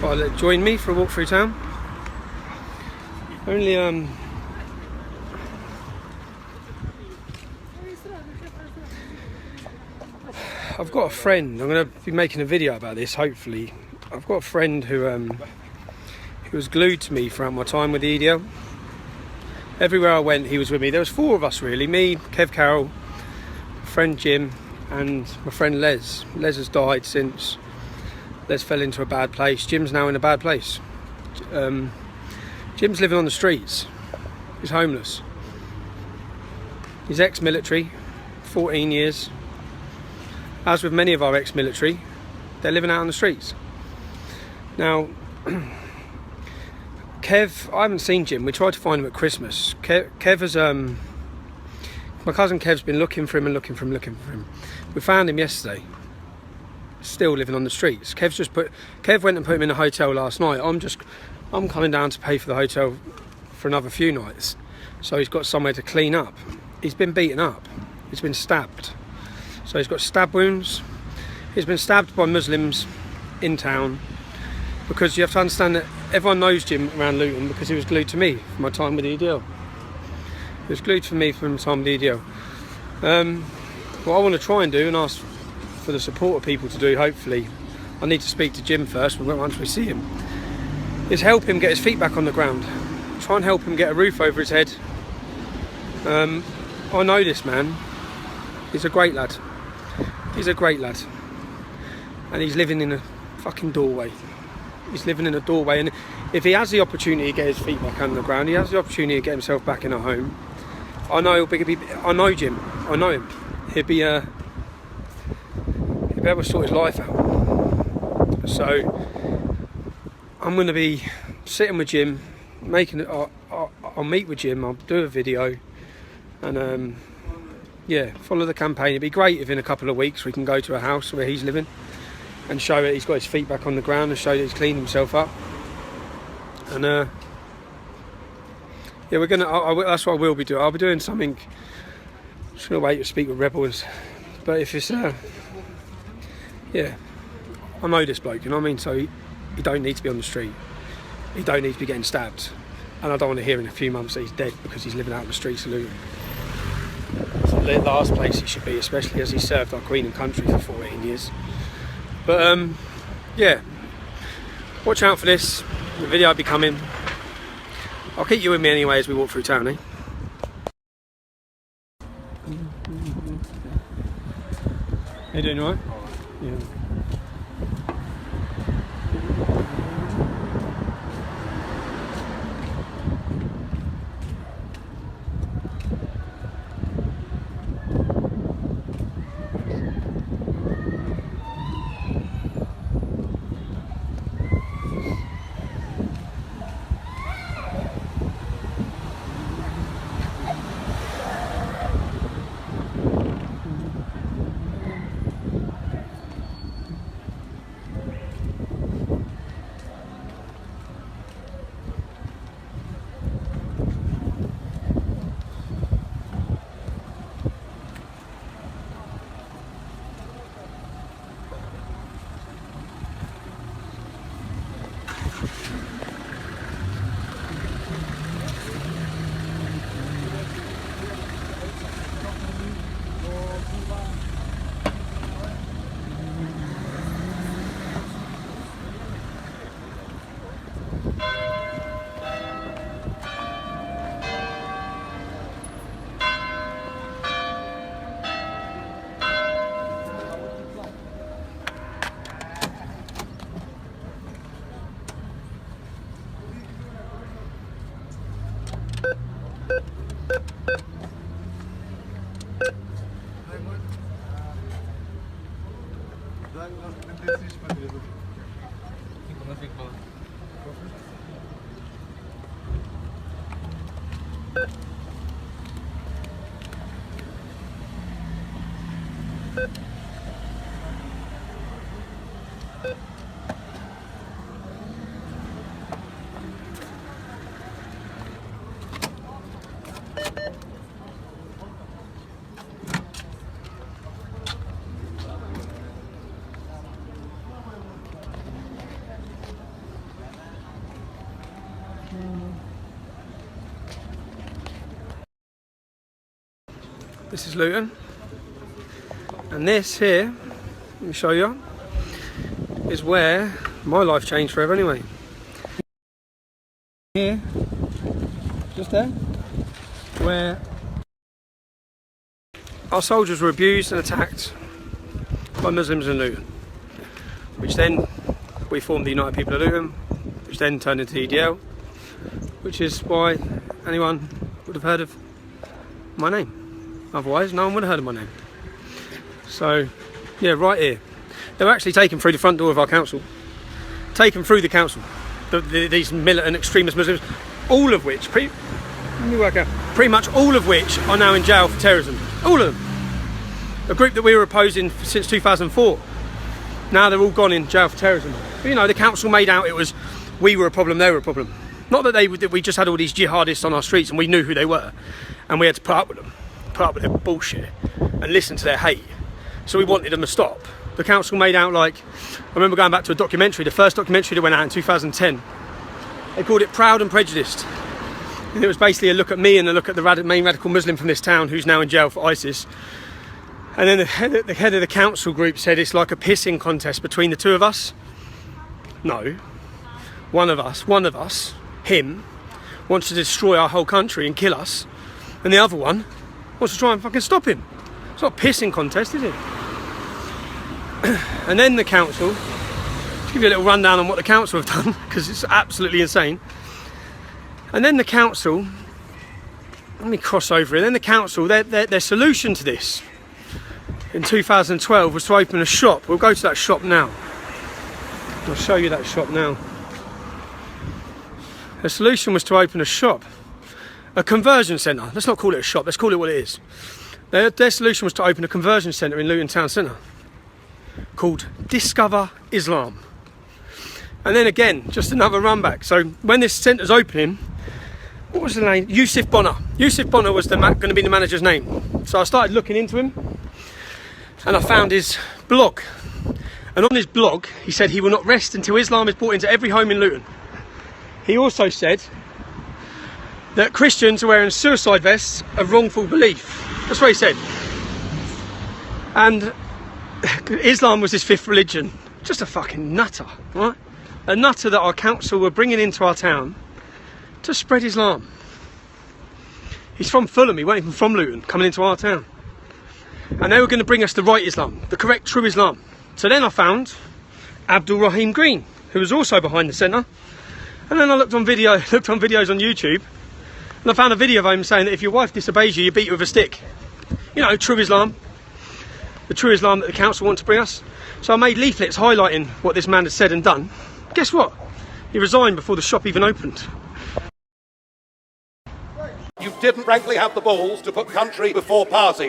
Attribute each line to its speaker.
Speaker 1: thought I'd join me for a walk through town. Only I've got a friend. I'm going to be making a video about this. Hopefully, I've got a friend who was glued to me throughout my time with the EDL. Everywhere I went, he was with me. There was 4 of us really: me, Kev Carroll, friend Jim, and my friend Les. Les has died since. Les fell into a bad place. Jim's now in a bad place. Jim's living on the streets. He's homeless. He's ex-military, 14 years. As with many of our ex-military, they're living out on the streets. Now, Kev, I haven't seen Jim. We tried to find him at Christmas. Kev has, my cousin Kev's been looking for him and looking for him. We found him yesterday, still living on the streets. Kev went and put him in a hotel last night. I'm coming down to pay for the hotel for another few nights, so he's got somewhere to clean up. He's been beaten up. He's been stabbed. So he's got stab wounds. He's been stabbed by Muslims in town, because you have to understand that everyone knows Jim around Luton because he was glued to me for my time with the EDL. He was glued to me from the time with the EDL. What I want to try and do, and ask for the support of people to do, hopefully, I need to speak to Jim first once we see him, is help him get his feet back on the ground. Try and help him get a roof over his head. I know this man. He's a great lad. He's a great lad. And he's living in a fucking doorway. He's living in a doorway, and if he has the opportunity to get his feet back on the ground, he has the opportunity to get himself back in a home. I know I know Jim. I know him. He'll be able to sort his life out. So I'm going to be sitting with Jim, I'll meet with Jim. I'll do a video, and yeah, follow the campaign. It'd be great if in a couple of weeks we can go to a house where he's living and show that he's got his feet back on the ground, and show that he's cleaned himself up. And yeah, we're gonna. That's what I will be doing. I'll be doing something. Just gonna wait to speak with rebels. But if it's yeah, I know this bloke. You know what I mean? So he don't need to be on the street. He don't need to be getting stabbed. And I don't want to hear in a few months that he's dead because he's living out in the streets of Luton. It's the last place he should be, especially as he served our Queen and country for 14 years. But yeah, watch out for this. The video will be coming. I'll keep you with me anyway as we walk through town, eh? You doing alright? Yeah. This is Luton. And this here, let me show you, is where my life changed forever anyway. Here, just there, where our soldiers were abused and attacked by Muslims in Luton, which then we formed the United People of Luton, which then turned into EDL, which is why anyone would have heard of my name. Otherwise, no one would have heard of my name. So, yeah, right here. They were actually taken through the front door of our council. Taken through the council. These militant extremist Muslims, all of which, pretty much all of which are now in jail for terrorism. All of them. A group that we were opposing since 2004. Now they're all gone in jail for terrorism. But, you know, the council made out it was we were a problem, they were a problem. Not that we just had all these jihadists on our streets and we knew who they were. And we had to put up with them. Put up with their bullshit. And listen to their hate. So we wanted them to stop. The council made out like, I remember going back to a documentary, the first documentary that went out in 2010. They called it Proud and Prejudiced. And it was basically a look at me and a look at the main radical Muslim from this town who's now in jail for ISIS. And then the head of the council group said it's like a pissing contest between the two of us. No. One of us, him, wants to destroy our whole country and kill us. And the other one wants to try and fucking stop him. It's not a pissing contest, is it? And then the council, to give you a little rundown on what the council have done, because it's absolutely insane. And then the council, let me cross over it. Then the council, their solution to this in 2012 was to open a shop. We'll go to that shop now. I'll show you that shop now. Their solution was to open a shop, a conversion centre. Let's not call it a shop, let's call it what it is. Their solution was to open a conversion centre in Luton Town Centre called Discover Islam. And then again, just another run back. So when this centre's opening, what was the name? Yusuf Bonner. Yusuf Bonner was going to be the manager's name. So I started looking into him and I found his blog. And on his blog, he said he will not rest until Islam is brought into every home in Luton. He also said that Christians are wearing suicide vests a wrongful belief. That's what he said. And Islam was his fifth religion. Just a fucking nutter, right? A nutter that our council were bringing into our town to spread Islam. He's from Fulham, he wasn't even from Luton, coming into our town. And they were going to bring us the right Islam, the correct true Islam. So then I found Abdul Rahim Green, who was also behind the centre. And then I looked on videos on YouTube, and I found a video of him saying that if your wife disobeys you, you beat her with a stick. You know, true Islam. The true Islam that the council want to bring us. So I made leaflets highlighting what this man had said and done. Guess what? He resigned before the shop even opened.
Speaker 2: You didn't frankly have the balls to put country before party.